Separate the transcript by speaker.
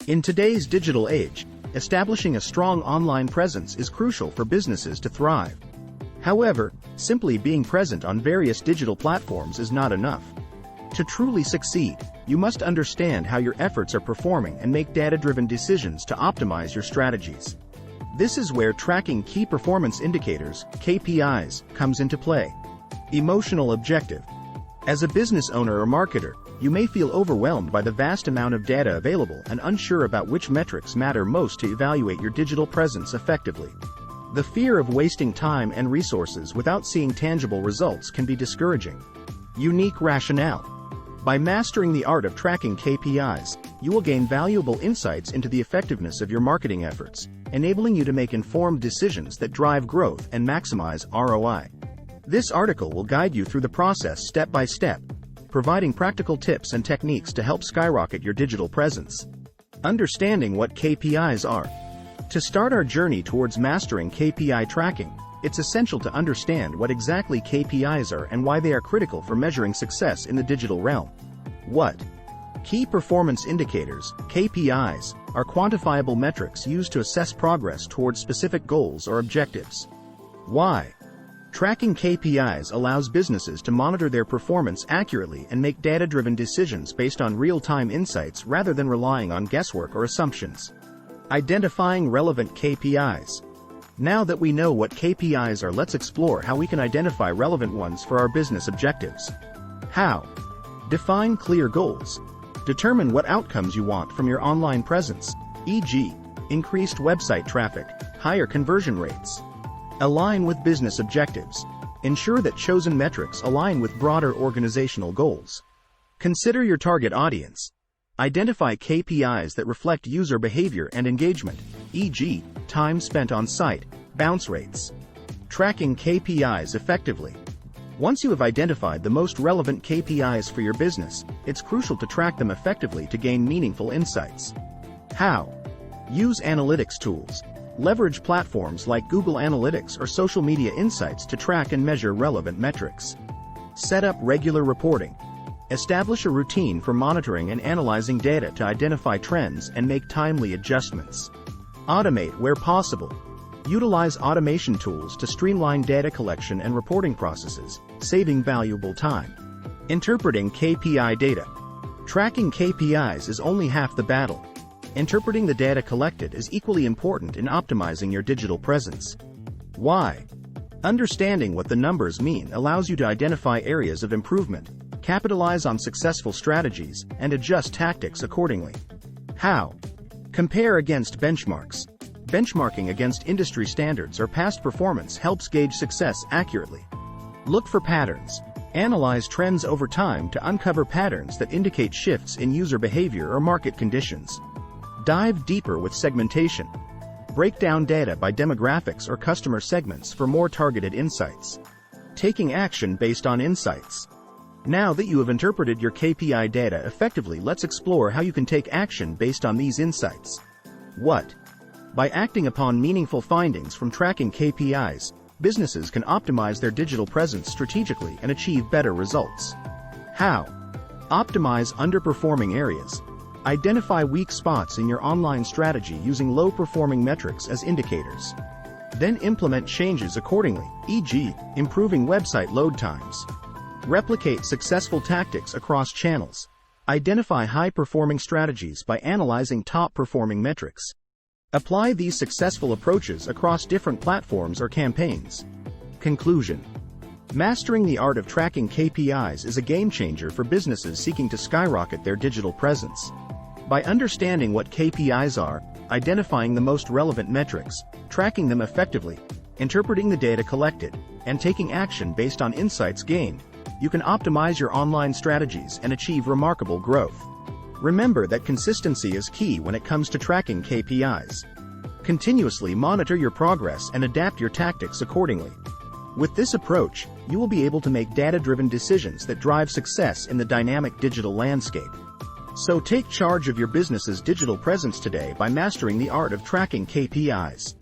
Speaker 1: In today's digital age, establishing a strong online presence is crucial for businesses to thrive. However, simply being present on various digital platforms is not enough. To truly succeed, you must understand how your efforts are performing and make data-driven decisions to optimize your strategies. This is where tracking key performance indicators, KPIs, comes into play. Emotional objective. As a business owner or marketer, you may feel overwhelmed by the vast amount of data available and unsure about which metrics matter most to evaluate your digital presence effectively. The fear of wasting time and resources without seeing tangible results can be discouraging. Unique rationale. By mastering the art of tracking KPIs, you will gain valuable insights into the effectiveness of your marketing efforts, enabling you to make informed decisions that drive growth and maximize ROI. This article will guide you through the process step by step, providing practical tips and techniques to help skyrocket your digital presence. Understanding what KPIs are. To start our journey towards mastering KPI tracking, it's essential to understand what exactly KPIs are and why they are critical for measuring success in the digital realm. What? Key performance indicators, KPIs, are quantifiable metrics used to assess progress towards specific goals or objectives. Why? Tracking KPIs allows businesses to monitor their performance accurately and make data-driven decisions based on real-time insights rather than relying on guesswork or assumptions. Identifying relevant KPIs. Now that we know what KPIs are, let's explore how we can identify relevant ones for our business objectives. How? Define clear goals. Determine what outcomes you want from your online presence, e.g., increased website traffic, higher conversion rates. Align with business objectives. Ensure that chosen metrics align with broader organizational goals. Consider your target audience. Identify KPIs that reflect user behavior and engagement, e.g., time spent on site, bounce rates. Tracking KPIs effectively. Once you have identified the most relevant KPIs for your business, it's crucial to track them effectively to gain meaningful insights. How? Use analytics tools. Leverage platforms like Google Analytics or social media insights to track and measure relevant metrics. Set up regular reporting. Establish a routine for monitoring and analyzing data to identify trends and make timely adjustments. Automate where possible. Utilize automation tools to streamline data collection and reporting processes, saving valuable time. Interpreting KPI data. Tracking KPIs is only half the battle. Interpreting the data collected is equally important in optimizing your digital presence. Why? Understanding what the numbers mean allows you to identify areas of improvement, capitalize on successful strategies, and adjust tactics accordingly. How? Compare against benchmarks. Benchmarking against industry standards or past performance helps gauge success accurately. Look for patterns. Analyze trends over time to uncover patterns that indicate shifts in user behavior or market conditions. Dive deeper with segmentation. Break down data by demographics or customer segments for more targeted insights. Taking action based on insights. Now that you have interpreted your KPI data effectively, let's explore how you can take action based on these insights. What? By acting upon meaningful findings from tracking KPIs, businesses can optimize their digital presence strategically and achieve better results. How? Optimize underperforming areas. Identify weak spots in your online strategy using low-performing metrics as indicators. Then implement changes accordingly, e.g., improving website load times. Replicate successful tactics across channels. Identify high-performing strategies by analyzing top-performing metrics. Apply these successful approaches across different platforms or campaigns. Conclusion. Mastering the art of tracking KPIs is a game-changer for businesses seeking to skyrocket their digital presence. By understanding what KPIs are, identifying the most relevant metrics, tracking them effectively, interpreting the data collected, and taking action based on insights gained, you can optimize your online strategies and achieve remarkable growth. Remember that consistency is key when it comes to tracking KPIs. Continuously monitor your progress and adapt your tactics accordingly. With this approach, you will be able to make data-driven decisions that drive success in the dynamic digital landscape. So take charge of your business's digital presence today by mastering the art of tracking KPIs.